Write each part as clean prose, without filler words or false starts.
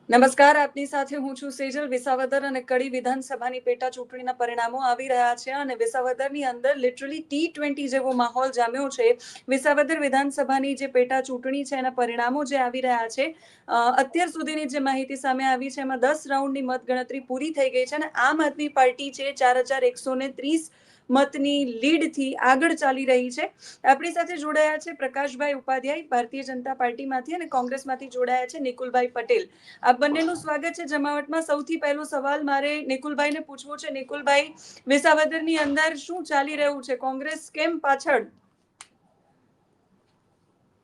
નમસ્કાર, આપની સાથે હું છું સેજલ. વિસાવદર અને કડી વિધાનસભાની પેટા ચૂંટણીના પરિણામો આવી રહ્યા છે અને વિસાવદરની અંદર લિટરલી T20 જેવો માહોલ જામ્યો છે. વિસાવદર વિધાનસભાની જે પેટા ચૂંટણી છે એના પરિણામો જે આવી રહ્યા છે, અત્યાર સુધીની જે માહિતી સામે આવી છે એમાં 10 રાઉન્ડની મતગણતરી પૂરી થઈ ગઈ છે અને આમ આદમી પાર્ટી છે 4130 મતની લીડથી આગળ ચાલી રહી છે. આપણી સાથે જોડાયા છે પ્રકાશભાઈ ઉપાધ્યાય ભારતીય જનતા પાર્ટીમાંથી અને કોંગ્રેસમાંથી જોડાયા છે નિકુલભાઈ પટેલ. આપ બંનેનું સ્વાગત છે જમાવટમાં. સૌથી પહેલો સવાલ મારે નિકુલભાઈને પૂછવો છે. નિકુલભાઈ, વિસાવદરની અંદર શું ચાલી રહ્યું છે? કોંગ્રેસ કેમ પાછળ?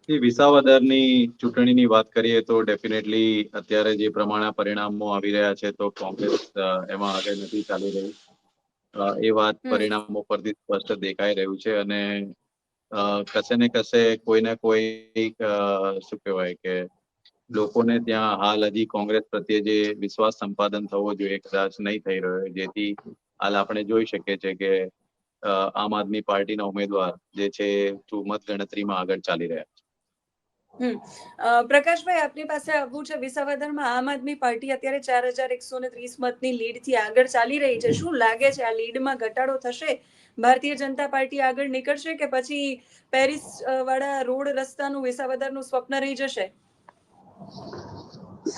વિસાવદરની ચૂંટણીની વાત કરીએ તો ડેફિનેટલી અત્યારે જે પ્રમાણે પરિણામો આવી રહ્યા છે તો કોંગ્રેસ એમાં આગળ નથી ચાલી રહી. એ વાત પરિણામો પરથી સ્પષ્ટ દેખાઈ રહ્યું છે અને કશે ને કશે કોઈ ને કોઈ શું કહેવાય કે લોકોને ત્યાં હાલ હજી કોંગ્રેસ પ્રત્યે જે વિશ્વાસ સંપાદન થવો જોઈએ કદાચ નહીં થઈ રહ્યો, જેથી હાલ આપણે જોઈ શકીએ છીએ કે આમ આદમી પાર્ટીના ઉમેદવાર જે છે મત ગણતરીમાં આગળ ચાલી રહ્યા છે. પ્રકાશભાઈ, આપની પાસે આવવું છે. વિસાવદરમાં આમ આદમી પાર્ટી અત્યારે 4130 મતની લીડથી આગળ ચાલી રહી છે. શું લાગે છે, આ લીડમાં ઘટાડો થશે? ભારતીય જનતા પાર્ટી આગળ નીકળશે કે પછી પેરિસ વાળા રોડ રસ્તાનું વિસાવદરનું સ્વપ્ન રહી જશે?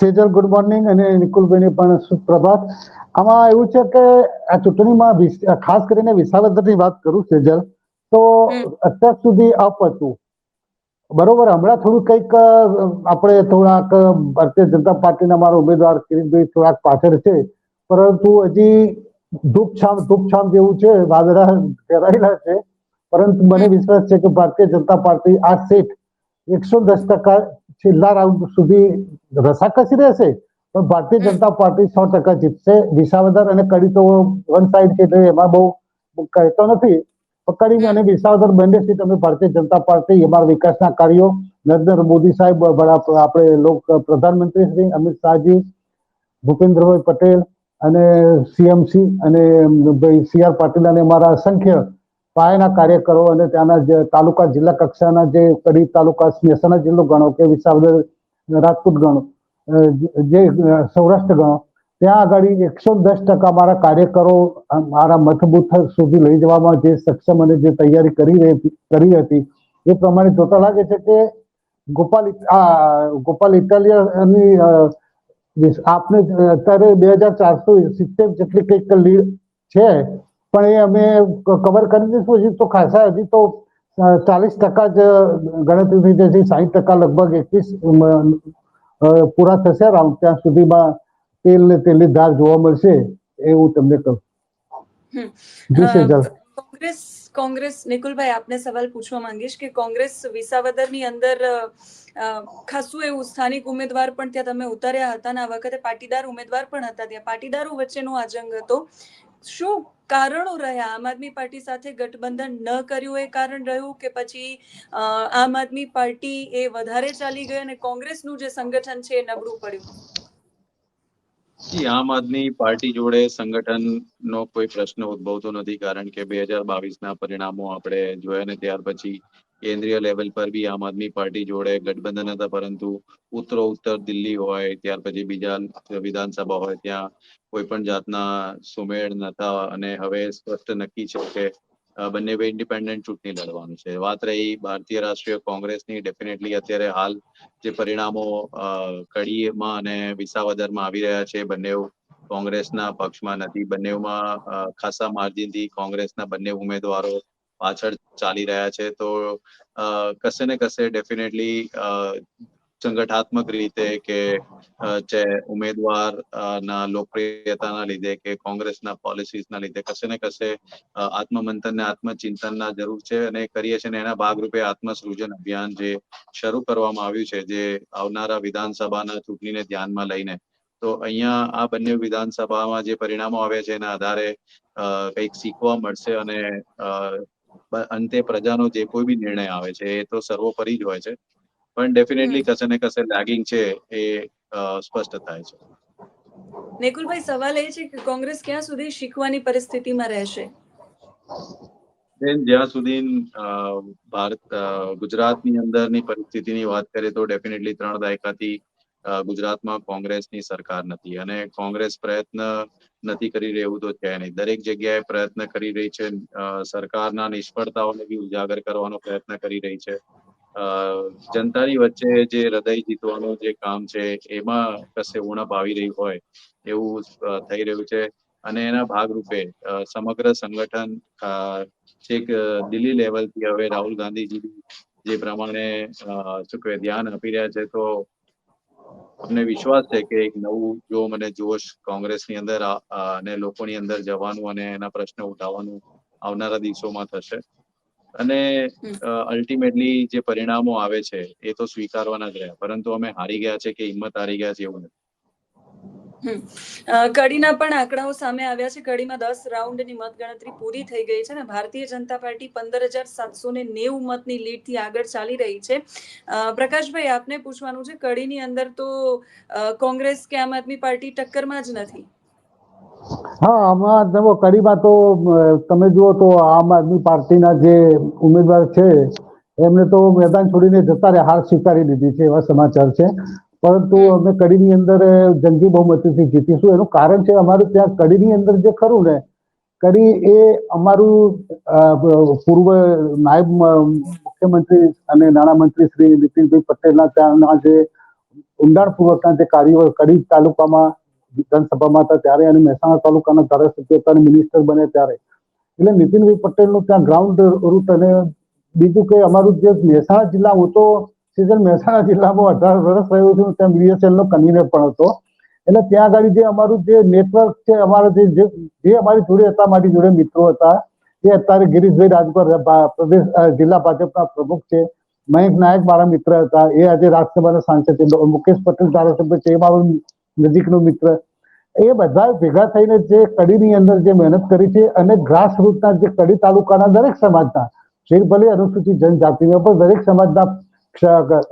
સેજલ, ગુડ મોર્નિંગ અને નિકુલભાઈને પણ સુપ્રભાત. આમાં એવું છે કે આ ચૂંટણીમાં ખાસ કરીને વિસાવદરની વાત કરું સેજલ, તો અત્યાર સુધી અપ હતું. બરોબર, હમણાં થોડું કંઈક આપણે થોડાક ભારતીય જનતા પાર્ટીના અમારા ઉમેદવાર કિરીટભાઈ થોડાક પાછળ છે, પરંતુ હજી ધૂપછામ જેવું છે, વાદળા ઘેરાયેલા છે. પરંતુ મને વિશ્વાસ છે કે ભારતીય જનતા પાર્ટી આ સીટ 110% છેલ્લા રાઉન્ડ સુધી રસાકસી રહેશે, પણ ભારતીય જનતા પાર્ટી 100% જીતશે. વિસાવદર અને કડી તો વન સાઈડ છે એટલે એમાં બહુ કહેતો નથી. કડી અને વિસાવદર બંને સીટ અમે ભારતીય જનતા પાર્ટી અમારા વિકાસના કાર્યો, નરેન્દ્ર મોદી સાહેબ, આપણે પ્રધાનમંત્રી શ્રી અમિત શાહજી, ભૂપેન્દ્રભાઈ પટેલ અને CMC અને CR પાટીલ અને અમારા અસંખ્ય પાયાના કાર્યકરો અને ત્યાંના જે તાલુકા જિલ્લા કક્ષાના જે કડી તાલુકા મહેસાણા જિલ્લો ગણો કે વિસાવદર રાજકોટ ગણો, જે સૌરાષ્ટ્ર ગણો, ત્યાં આગળ 110% મારા કાર્યકરો મારા મતબૂથ સુધી લઈ જવામાં જે સક્ષમ અને જે તૈયારી કરી હતી એ પ્રમાણે જોતા લાગે છે કે ગોપાલ ઇટાલિયાની આપને અત્યારે 2470 જેટલી કંઈક લીડ છે, પણ એ અમે કવર કરી દઈશું. હજી તો ખાસા, હજી તો 40% જ ગણતરી થઈ જશે. 60% લગભગ 21 પૂરા થશે રાઉન્ડ, ત્યાં સુધીમાં તેલની ધાર જોવા મળશે એવું તમને કહું. કોંગ્રેસ, નિકુલભાઈ, આપને સવાલ પૂછવા માંગીશ કે કોંગ્રેસ વિસાવદરની અંદર ખાસું એવું સ્થાનિક ઉમેદવાર પણ ત્યાં તમે ઉતાર્યા હતા અને આ વખતે પાટીદાર ઉમેદવાર પણ હતા. ત્યાં પાટીદારો વચ્ચેનો આ જંગ હતો. શું કારણો રહ્યા? આમ આદમી પાર્ટી સાથે ગઠબંધન ન કર્યું એ કારણ રહ્યું કે પછી આમ આદમી પાર્ટી એ વધારે ચાલી ગઈ અને કોંગ્રેસનું જે સંગઠન છે એ નબળું પડ્યું? આમ આદમી પાર્ટી જોડે સંગઠનનો કોઈ પ્રશ્ન ઉદ્ભવતો નથી, કારણ કે 2022ના પરિણામો આપણે જોયા ને ત્યાર પછી કેન્દ્રીય લેવલ પર બી આમ આદમી પાર્ટી જોડે ગઠબંધન હતા, પરંતુ ઉત્તર દિલ્હી હોય, ત્યાર પછી બીજા વિધાનસભા હોય, ત્યાં કોઈ પણ જાતના સુમેળ નતા અને હવે સ્પષ્ટ નક્કી છે કે બંને ઇન્ડિપેન્ડન્ટ ચૂંટણી લડવાનું છે. વાત રહી ભારતીય રાષ્ટ્રીય કોંગ્રેસની, ડેફિનેટલી અત્યારે હાલ જે પરિણામો કડીમાં અને વિસાવદરમાં આવી રહ્યા છે, બંને કોંગ્રેસના પક્ષમાં નથી. બંનેમાં ખાસા માર્જિનથી કોંગ્રેસના બંને ઉમેદવારો પાછળ ચાલી રહ્યા છે. તો કશે ને કશે ડેફિનેટલી સંગઠનાત્મક રીતે કે ઉમેદવાર ના લોકપ્રિયતાના લીધે કે કોંગ્રેસના પોલિસીસના લીધે કશે ને કશે આત્મમંથન ને આત્મચિંતનના જરૂર છે અને કરીએ છીએ. એના ભાગરૂપે આત્મસૃજન અભિયાન જે શરૂ કરવામાં આવ્યું છે, જે આવનારા વિધાનસભાના ચૂંટણીને ધ્યાનમાં લઈને, તો અહીંયા આ બંને વિધાનસભામાં જે પરિણામો આવ્યા છે એના આધારે કંઈક શીખવા મળશે અને અંતે પ્રજાનો જે કોઈ બી નિર્ણય આવે છે એ તો સર્વોપરી જ હોય છે, પણ ડેફિનેટલી કશે ને કશે લેગિંગ છે એ સ્પષ્ટ થાય છે. નિકુલભાઈ, સવાલ એ છે કે કોંગ્રેસ ક્યાં સુધી શીખવાની પરિસ્થિતિમાં રહેશે? જ્યાં સુધી ગુજરાતની અંદરની પરિસ્થિતિની વાત કરીએ તો ડેફિનેટલી 3 દાયકાથી ગુજરાતમાં કોંગ્રેસની સરકાર નથી અને કોંગ્રેસ પ્રયત્ન નથી કરી રહી એવું તો છે નહીં. દરેક જગ્યાએ પ્રયત્ન કરી રહી છે. સરકારના નિષ્ફળતાઓને બી ઉજાગર કરવાનો પ્રયત્ન કરી રહી છે. જનતાની વચ્ચે જે હૃદય જીતવાનું જે કામ છે એમાં કશે ઉણપ આવી રહી હોય એવું થઈ રહ્યું છે અને એના ભાગરૂપે સમગ્ર સંગઠન છેક દિલ્હી લેવલથી હવે રાહુલ ગાંધીજી જે પ્રમાણે શું કહેવાય ધ્યાન આપી રહ્યા છે, તો અમને વિશ્વાસ છે કે એક નવું જોમ અને જોશ કોંગ્રેસની અંદર અને લોકોની અંદર જવાનું અને એના પ્રશ્નો ઉઠાવવાનું આવનારા દિવસોમાં થશે અને અલ્ટિમેટલી જે પરિણામો આવે છે એ તો સ્વીકારવાના જ રહ્યા, પરંતુ અમે હારી ગયા છે કે હિંમત હારી ગયા છે એવું નથી. કડીના પણ આંકડાઓ સામે આવ્યા છે. કડીમાં 10 રાઉન્ડની મતગણતરી પૂરી થઈ ગઈ છે અને ભારતીય જનતા પાર્ટી 15,790 મતની લીડથી આગળ ચાલી રહી છે. પ્રકાશભાઈ, આપને પૂછવાનું છે, કડીની અંદર તો કોંગ્રેસ કે આમ આદમી પાર્ટી ટક્કરમાં જ નથી. હા, આમાં જુઓ, કડીમાં તો તમે જુઓ તો આમ આદમી પાર્ટીના જે ઉમેદવાર છે એમને તો મેદાન છોડીને જતા રહ્યા, હાર સ્વીકારી લીધી છે એવા સમાચાર છે. પરંતુ અમે કડીની અંદર જંગી બહુમતીથી જીતીશું. એનું કારણ છે અમારું ત્યાં કડીની અંદર જે ખરું ને, કડી એ અમારું પૂર્વ નાયબ મુખ્યમંત્રી અને નાણામંત્રી શ્રી નીતિનભાઈ પટેલના ત્યાંના જે ઊંડાણપૂર્વકના જે કાર્યો કડી તાલુકામાં વિધાનસભામાં હતા ત્યારે અને મહેસાણા તાલુકાના ધારાસભ્ય હતા અને મિનિસ્ટર બને ત્યારે, એટલે નીતિનભાઈ પટેલનું ત્યાં ગ્રાઉન્ડ રૂટ અને બીજું કે અમારું જે મહેસાણા જિલ્લા, હું તો સીઝન મહેસાણા જિલ્લામાં 18 વર્ષ રહ્યો છું, ત્યાં BSL નો કન્વીનર પણ હતો. એટલે ત્યાં આગળ જે અમારું જે નેટવર્ક છે, અમારા જે અમારી જોડે હતા, મારી જોડે મિત્રો હતા, એ અત્યારે ગિરીશભાઈ રાજપર પ્રદેશ જિલ્લા ભાજપના પ્રમુખ છે. મયંક નાયક મારા મિત્ર હતા, એ આજે રાજ્યસભાના સાંસદ છે. મુકેશ પટેલ ધારાસભ્ય છે, એ મારો નજીકનો મિત્ર. એ બધા ભેગા થઈને જે કડીની અંદર જે મહેનત કરી છે અને ગ્રાસરૂટના જે કડી તાલુકાના દરેક સમાજના, જે ભલે અનુસૂચિત જનજાતિના, પણ દરેક સમાજના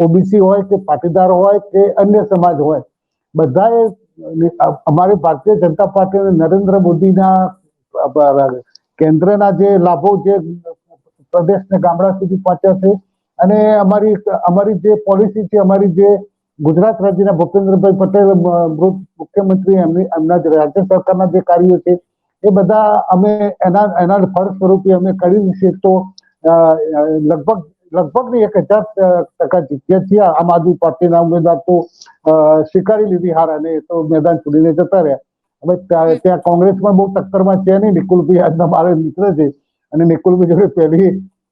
ઓબીસી હોય કે પાટીદાર હોય કે અન્ય સમાજ હોય, બધાએ અમારી ભારતીય જનતા પાર્ટી અને નરેન્દ્ર મોદીના કેન્દ્રના જે લાભો જે પ્રદેશને ગામડા સુધી પહોંચ્યા છે અને અમારી જે પોલિસી છે, અમારી જે ગુજરાત રાજ્યના ભૂપેન્દ્રભાઈ પટેલ મુખ્યમંત્રી એમના રાજ્ય સરકારના જે કાર્યો છે એ બધા અમે એના ફળ સ્વરૂપે અમે કરી છે. તો લગભગ 1000% જીત્યા છીએ. આમ આદમી પાર્ટીના ઉમેદવાર તો સ્વીકારી લીધી હાર અને તો મેદાન છોડીને જતા રહ્યા. હવે ત્યાં કોંગ્રેસમાં બહુ ટક્કરમાં છે નહીં. નિકુલભાઈ આજના મારા મિત્ર છે અને નિકુલભાઈ જોડે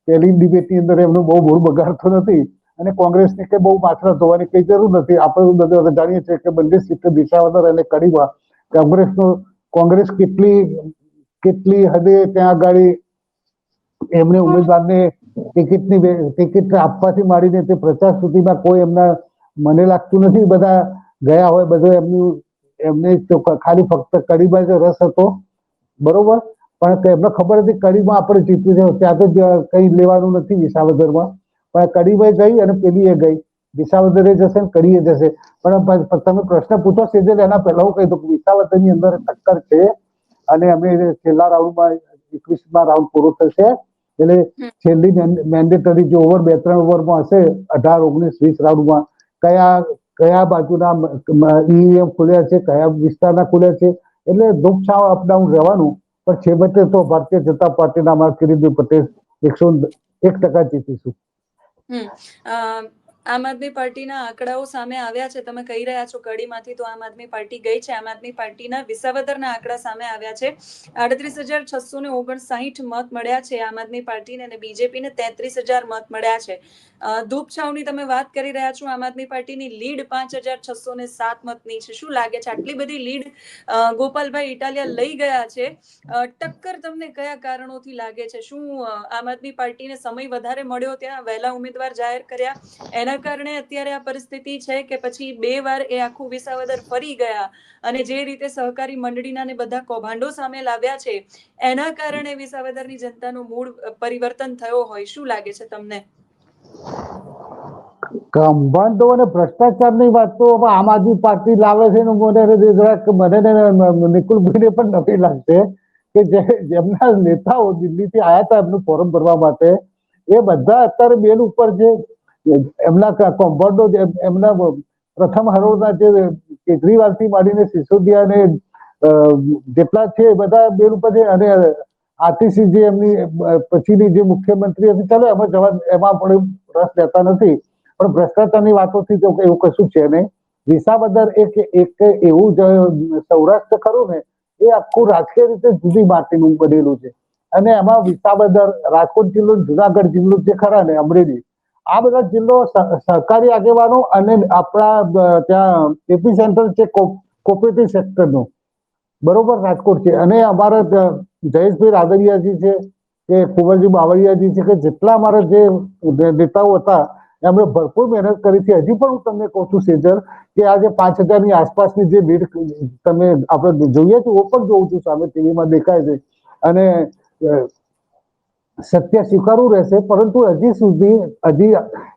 પહેલી ડિબેટની અંદર એમનો બહુ મૂળ બગાડતો નથી અને કોંગ્રેસની કે બહુ માથા ધોવાની કઈ જરૂર નથી. આપણે બધા જાણીએ છીએ કે બંને સીટ વિસાવદર અને કડીમાં કોંગ્રેસ કેટલી હદે ત્યાં આગળ એમને ઉમેદવારને ટિકિટ આપવાથી માંડીને તે પ્રચાર સુધીમાં કોઈ એમના મને લાગતું નથી બધા ગયા હોય. બધું એમને ખાલી ફક્ત કડીમાં જ રસ હતો, બરોબર, પણ એમને ખબર હતી કડીમાં આપણે જીત્યું છે, ત્યાં તો કઈ લેવાનું નથી વિસાવદરમાં. પણ કડીમાં ગઈ અને પેલી એ ગઈ, વિસાવદરે જશે ને કડીએ જશે. પણ તમે પ્રશ્ન પૂછો છે એના પહેલા હું કહી દઉં વિસાવદરની અંદર ટક્કર છે અને અમે છેલ્લા રાઉન્ડમાં 21મા રાઉન્ડ પૂરો થશે એટલે છેલ્લી મેન્ડેટરી જે ઓવર 2-3 ઓવરમાં હશે, 18, 19, 20 રાઉન્ડમાં કયા બાજુના ઈવીએમ ખુલ્યા છે, કયા વિસ્તારના ખુલ્યા છે, એટલે દુઃખ અપડાઉન રહેવાનું. પણ છેવટે તો ભારતીય જનતા પાર્ટીના અમારા કિરીટભાઈ પટેલ 101% જીતીશું. આમ આદમી પાર્ટીના આંકડાઓ સામે આવ્યા છે. તમે કહી રહ્યા છો કડીમાંથી તો આમ આદમી પાર્ટી ગઈ છે. આમ આદમી પાર્ટીના વિસાવદરના આંકડા સામે આવ્યા છે. 38,659 મત મળ્યા છે આમ આદમી પાર્ટીને અને બીજેપીને 33,000 મત મળ્યા છે. ધૂપછાવની તમે વાત કરી રહ્યા છો. આમ આદમી પાર્ટીની લીડ 5,607 મતની છે. શું લાગે છે આટલી બધી લીડ ગોપાલભાઈ ઇટાલિયા લઈ ગયા છે? ટક્કર તમને કયા કારણોથી લાગે છે? શું આમ આદમી પાર્ટીને સમય વધારે મળ્યો, ત્યાં વહેલા ઉમેદવાર જાહેર કર્યા, એના કારણે અત્યારે આ પરિસ્થિતિ છે કે પછી 2 વાર એ આખું વિસાવદર ફરી ગયા અને જે રીતે સહકારી મંડળીના ને બધા કૌભાંડો સામે લાવ્યા છે એના કારણે વિસાવદરની જનતાનું મૂળ પરિવર્તન થયો હોય? શું લાગે છે તમને? કૌભાંડો અને ભ્રષ્ટાચારની વાત તો આમ આદમી પાર્ટી લાવે છે મને નિકુલભાઈને પણ નથી લાગશે કે જેમના નેતાઓ દિલ્હીથી આવ્યા હતા એમનું ફોરમ ભરવા માટે, એ બધા અત્યારે બેલ ઉપર છે. એમના કૌભાંડો એમના પ્રથમ હરોળના જે કેજરીવાલથી માંડીને સિસોદિયા અને જેટલા છે એ બધા બેન ઉપર છે. અને આતિશી જે એમની પછીની જે મુખ્યમંત્રી હતી, ચાલો એમાં પણ રસ લેતા નથી, પણ ભ્રષ્ટાચારની વાતોથી તો એવું કશું છે નહીં. વિસાવદર એક એવું સૌરાષ્ટ્ર ખરું ને, એ આખું રાજકીય રીતે જુદી માટીનું બનેલું છે. અને એમાં વિસાવદર, રાજકોટ જિલ્લો, જુનાગઢ જિલ્લો જે ખરા ને, અમરેલી, આ બધા જિલ્લો સરકારી આગેવાનો અને આપણા ત્યાં એપી સેન્ટર છે કોઓપરેટિવ સેક્ટરનું, બરોબર, રાજકોટ છે. અને અમારા જયેશભાઈ રાદડિયાજી છે કે કુંવરજી બાવળિયાજી છે કે જેટલા અમારા જે નેતાઓ હતા એમણે ભરપૂર મહેનત કરી છે. હજી પણ હું તમને કહું છું સેજલ કે આજે 5,000ની આસપાસની જે લીડ તમે આપણે જોઈએ છે, હું પણ જોઉં છું, સામે ટીવીમાં દેખાય છે. અને સત્ય સ્વીકારવું રહેશે, પરંતુ હજી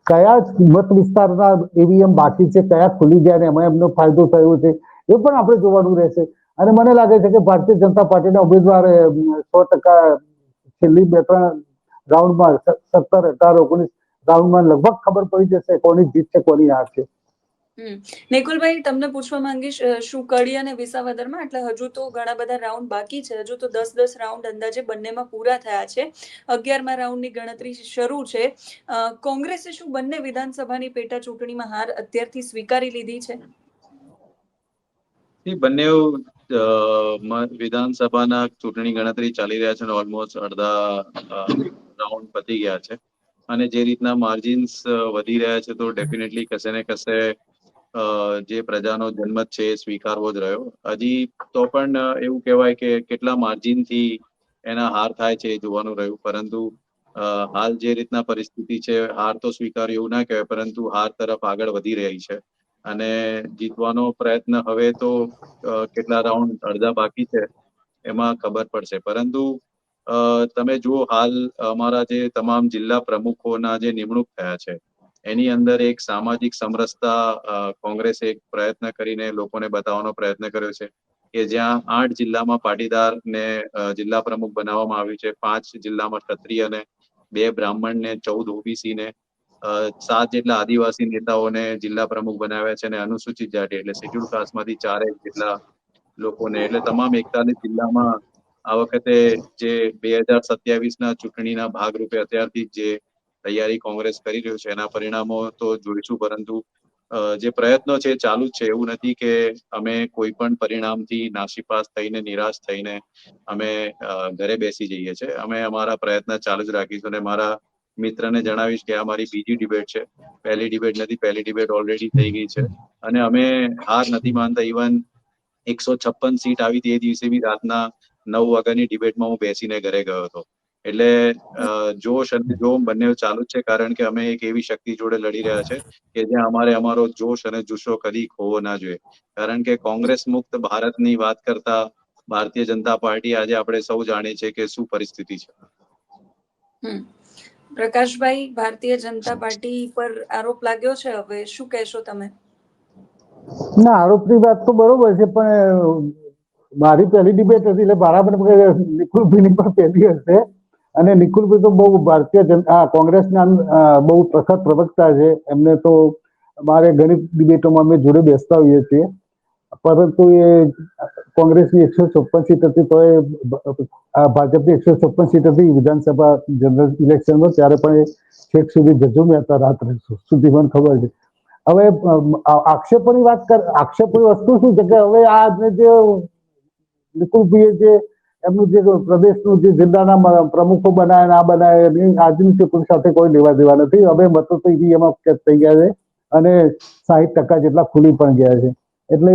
કયા મત વિસ્તારના ઈવીએમ બાકી છે, કયા ખુલી ગયા ને એમાં એમનો ફાયદો થયો છે, એ પણ આપણે જોવાનું રહેશે. અને મને લાગે છે કે ભારતીય જનતા પાર્ટીના ઉમેદવાર 100% છેલ્લી 2-3 રાઉન્ડમાં 17, 18, 19 રાઉન્ડમાં લગભગ ખબર પડી જશે કોની જીત છે, કોની હાર છે. નિકુલભાઈ, તમને પૂછવા માંગીશ, શું કડી અને વિસાવદરમાં, એટલે હજુ તો ઘણા બધા રાઉન્ડ બાકી છે, હજુ તો 10 રાઉન્ડ અંદાજે બંનેમાં પૂરા થયા છે, 11મા રાઉન્ડની ગણતરી શરૂ છે. કોંગ્રેસે શું બંને વિધાનસભાની પેટા ચૂંટણીમાં હાર અત્યારથી સ્વીકારી લીધી છે? બંને વિધાનસભાના ચૂંટણી ગણતરી ચાલી રહ્યા છે અને ઓલમોસ્ટ અડધા રાઉન્ડ પતી ગયા છે. અને જે રીતના માર્જિન્સ વધી રહ્યા છે, તો ડેફિનેટલી કશે ને કશે જે પ્રજાનો જનમત છે એ સ્વીકારવો જ રહ્યો. હજી તો પણ એવું કહેવાય કે કેટલા માર્જિનથી એના હાર થાય છે એ જોવાનું રહ્યું. પરંતુ હાલ જે રીતના પરિસ્થિતિ છે, હાર તો સ્વીકાર્ય એવું ના કહેવાય, પરંતુ હાર તરફ આગળ વધી રહી છે. અને જીતવાનો પ્રયત્ન હવે તો કેટલા રાઉન્ડ અડધા બાકી છે એમાં ખબર પડશે. પરંતુ તમે જુઓ, હાલ અમારા જે તમામ જિલ્લા પ્રમુખોના જે નિમણૂક થયા છે એની અંદર એક સામાજિક સમરસતા કોંગ્રેસે એક પ્રયત્ન કરીને લોકોને બતાવવાનો પ્રયત્ન કર્યો છે કે જ્યાં 8 જિલ્લામાં પાટીદારને જિલ્લા પ્રમુખ બનાવવામાં આવ્યું છે, 5 જિલ્લામાં ક્ષત્રિય અને 2 બ્રાહ્મણ ને 14 ઓબીસી ને 7 જેટલા આદિવાસી નેતાઓને જિલ્લા પ્રમુખ બનાવ્યા છે, અને અનુસૂચિત જાતિ એટલે શેડ્યુલ કાસ્ટમાંથી 4 જેટલા લોકોને, એટલે તમામ 41 જિલ્લામાં આ વખતે જે 2027ના ચૂંટણીના ભાગરૂપે અત્યારથી જે તૈયારી કોંગ્રેસ કરી રહ્યું છે એના પરિણામો તો જોઈશું. પરંતુ જે પ્રયત્નો છે એ ચાલુ જ છે. એવું નથી કે અમે કોઈ પણ પરિણામથી નાસીપાસ થઈને, નિરાશ થઈને અમે ઘરે બેસી જઈએ છીએ. અમે અમારા પ્રયત્ન ચાલુ જ રાખીશું. અને મારા મિત્રને જણાવીશ કે આ મારી બીજી ડિબેટ છે, પહેલી ડિબેટ નથી. પહેલી ડિબેટ ઓલરેડી થઈ ગઈ છે અને અમે હાર નથી માનતા. ઇવન 156 સીટ આવી તે દિવસે બી રાતના 9 વાગ્યાની ડિબેટમાં હું બેસીને ઘરે ગયો હતો. એટલે જોશ અને જોમ બંને ચાલુ જ છે, કારણ કે અમે એક એવી શક્તિ જોડે લડી રહ્યા છે કે જ્યાં અમારો જોશ અને જુસ્સો કદી ખોવો ના જોઈએ. કારણ કે કોંગ્રેસ મુક્ત ભારતની વાત કરતા ભારતીય જનતા પાર્ટી આજે આપણે સૌ જાણીએ છીએ કે શું પરિસ્થિતિ છે. પ્રકાશભાઈ, ભારતીય જનતા પાર્ટી પર આરોપ લાગ્યો છે, હવે શું કહેશો તમે? ના, આરોપની વાત તો બરોબર છે, પણ મારી પહેલી ડિબેટ હતી એટલે બરાબર નિકુલભાઈની પણ પહેલી હશે. અને નિકુલભાઈ તો બહુ ભારતીય કોંગ્રેસના બહુ પ્રખર પ્રવક્તા છે. એમને તો મારે ઘણી ડિબેટોમાં અમે જોડે બેસતા હોઈએ છીએ. પરંતુ એ કોંગ્રેસની 156 સીટ હતી, તો એ ભાજપની 156 સીટ હતી વિધાનસભા જનરલ ઇલેક્શનમાં, ત્યારે પણ એ છેક સુધી જજુમ્યા હતા, રાત્રે સુધી, મને ખબર છે. હવે આક્ષેપોની વસ્તુ શું છે કે હવે આ જે નિકુલભાઈએ જે એમનું જે પ્રદેશનું જે જિલ્લાના પ્રમુખો બનાવે, આ બનાવે, એની આજની ચૂંટણી સાથે કોઈ લેવા દેવા નથી. હવે મતો તો ઈવીએમમાં કેદ થઈ ગયા છે અને 60% જેટલા ખુલી પણ ગયા છે. એટલે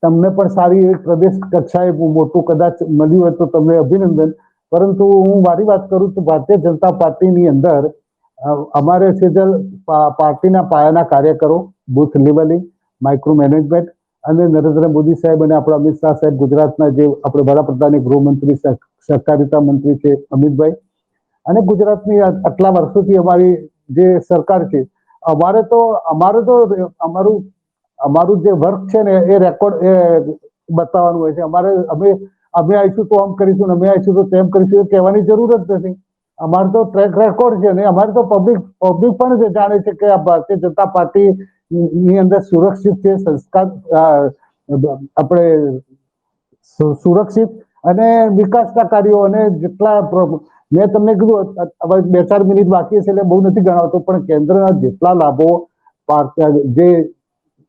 તમને પણ સારી એક પ્રદેશ કક્ષાએ મોટું કદાચ મળ્યું હોય તો તમને અભિનંદન. પરંતુ હું મારી વાત કરું તો ભારતીય જનતા પાર્ટીની અંદર અમારે સેજલ પાર્ટીના પાયાના કાર્યકરો, બુથ લેવલિંગ, માઇક્રો મેનેજમેન્ટ અને નરેન્દ્ર મોદી સાહેબ અને આપણા અમિત શાહ સાહેબ, ગુજરાતના જે આપણે વડાપ્રધાન, ગૃહમંત્રી, સહકારિતા મંત્રી છે અમિતભાઈ, અને ગુજરાતની આટલા વર્ષોથી અમારી જે સરકાર છે, અમારું જે વર્ક છે ને એ રેકોર્ડ બતાવવાનું હોય છે. અમે આવીશું તો આમ કરીશું, અમે આવીશું તો તેમ કરીશું, એ કહેવાની જરૂર જ નથી. અમારો તો ટ્રેક રેકોર્ડ છે ને અમારે તો પબ્લિક પણ જાણે છે કે આ ભારતીય જનતા પાર્ટી ની અંદર સુરક્ષિત છે, સંસ્કાર આપણે સુરક્ષિત અને વિકાસના કાર્યો અને જેટલા મેં તમને કીધું હવે 2-4 મિનિટ બાકી છે એટલે બહુ નથી ગણાવતો, પણ કેન્દ્રના જેટલા લાભો જે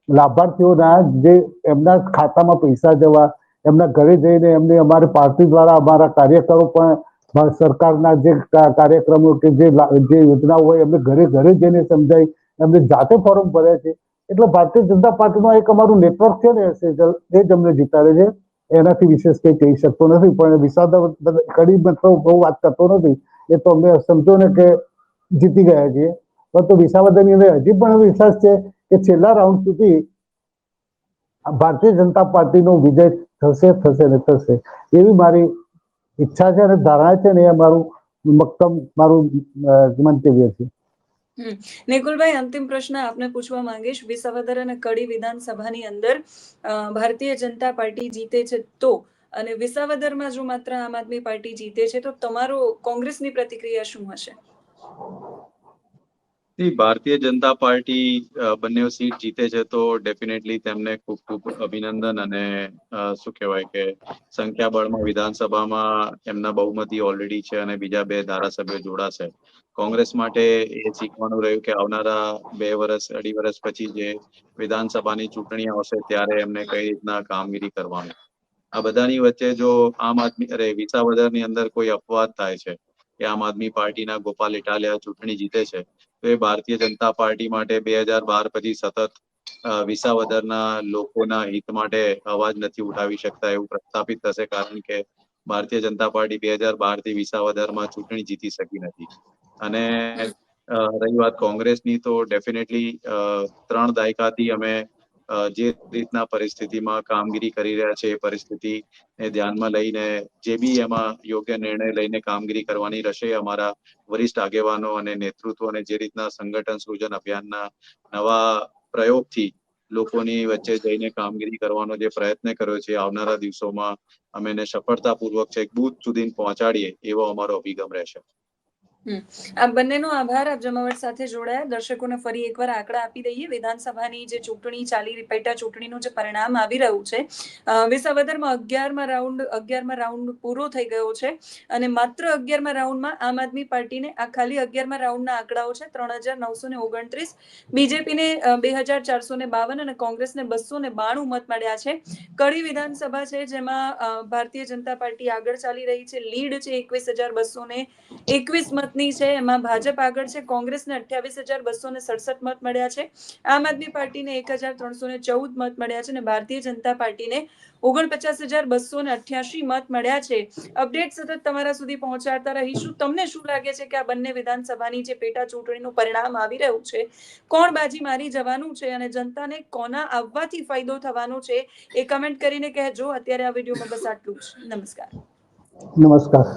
લાભાર્થીઓના જે એમના ખાતામાં પૈસા જવા, એમના ઘરે જઈને એમને અમારી પાર્ટી દ્વારા અમારા કાર્યકરો પણ સરકારના જે કાર્યક્રમો કે જે યોજનાઓ હોય એમને ઘરે ઘરે જઈને સમજાય, એમને જાતે ફોર્મ ભર્યા છે. એટલે ભારતીય જનતા પાર્ટીનું એક અમારું નેટવર્ક છે ને એ જ અમને જીતાડે છે. એનાથી વિશેષ કંઈ કહી શકતો નથી, પણ વિસાવદર કડી મતલબ બહુ વાત કરતો નથી, એ તો અમે સમજો ને કે જીતી ગયા છીએ. પરંતુ વિસાવદરની અંદર હજી પણ વિશ્વાસ છે કે છેલ્લા રાઉન્ડ સુધી ભારતીય જનતા પાર્ટીનો વિજય થશે ને થશે એવી મારી ઈચ્છા છે અને ધારણા છે ને એ મારું મંતવ્ય છે. નિકુલભાઈ, અંતિમ પ્રશ્ન આપને પૂછવા માંગીશ. વિસાવદર અને કડી વિધાનસભાની અંદર ભારતીય જનતા પાર્ટી જીતે છે તો, અને વિસાવદરમાં જો માત્ર આમ આદમી પાર્ટી જીતે છે તો તમારો કોંગ્રેસની પ્રતિક્રિયા શું હશે? ભારતીય જનતા પાર્ટી બંને સીટ જીતે છે તો ડેફિનેટલી તેમને ખૂબ ખૂબ અભિનંદન, અને શું કહેવાય કે સંખ્યાબળમાં વિધાનસભામાં એમના બહુમતી ઓલરેડી છે અને બીજા 2 ધારાસભ્યો જોડાશે. કોંગ્રેસ માટે એ શીખવાનું રહ્યું કે આવનારા 2 વર્ષ 2.5 વર્ષ પછી જે વિધાનસભાની ચૂંટણી આવશે ત્યારે એમને કઈ રીતના કામગીરી કરવાની. આ બધાની વચ્ચે જો વિસાવદરની અંદર કોઈ અપવાદ થાય છે કે આમ આદમી પાર્ટીના ગોપાલ ઇટાલિયા ચૂંટણી જીતે છે, તો એ ભારતીય જનતા પાર્ટી માટે 2012 પછી સતત વિસાવદરના લોકોના હિત માટે અવાજ નથી ઉઠાવી શકતા એવું પ્રસ્થાપિત થશે, કારણ કે ભારતીય જનતા પાર્ટી 2012 થી વિસાવદરમાં ચૂંટણી જીતી શકી નથી. અને રહી વાત કોંગ્રેસની, તો ડેફિનેટલી 3 દાયકાથી અમે જે રીતના પરિસ્થિતિમાં કામગીરી કરી રહ્યા છે એ પરિસ્થિતિને ધ્યાનમાં લઈને જે બી એમાં યોગ્ય નિર્ણય લઈને કામગીરી કરવાની રહેશે, અમારા વરિષ્ઠ આગેવાનો અને નેતૃત્વ અને જે રીતના સંગઠન સૃજન અભિયાનના નવા પ્રયોગથી લોકોની વચ્ચે જઈને કામગીરી કરવાનો જે પ્રયત્ન કર્યો છે, આવનારા દિવસોમાં અમે એને સફળતાપૂર્વક છેક બૂથ સુધી પહોંચાડીએ એવો અમારો અભિગમ રહેશે. આ બંનેનો આભાર. આપ જમાવટ સાથે જોડાયા. દર્શકોને ફરી એકવાર આંકડા આપી દઈએ. વિધાનસભાની જે ચૂંટણી ચાલી, પેટા ચૂંટણીનું જે પરિણામ આવી રહ્યું છે, વિસાવદરમાં 11મા રાઉન્ડ પૂરો થઈ ગયો છે અને માત્ર 11મા રાઉન્ડમાં આમ આદમી પાર્ટીને આ ખાલી 11મા રાઉન્ડના આંકડાઓ છે 3929, બીજેપીને 2452 અને કોંગ્રેસને 292 મત મળ્યા છે. કડી વિધાનસભા છે જેમાં ભારતીય જનતા પાર્ટી આગળ ચાલી રહી છે, લીડ છે 21,221 મતની છે. એમાં ભાજપ આગળ છે, કોંગ્રેસને 28,267 મત મળ્યા છે, આમ આદમી પાર્ટીને 1,314 મત મળ્યા છે અને ભારતીય જનતા પાર્ટીને 49,288 મત મળ્યા છે. અપડેટ સતત તમારા સુધી પહોંચાડતા રહીશું. તમને શું લાગે છે કે આ બંને વિધાનસભાની જે પેટા ચૂંટણીનું પરિણામ આવી રહ્યું છે, કોણ બાજી મારી જવાનું છે અને જનતાને કોના આવવાથી ફાયદો થવાનો છે, એ કમેન્ટ કરીને કહેજો. અત્યારે આ વિડીયોમાં બસ આટલું જ. નમસ્કાર. નમસ્કાર.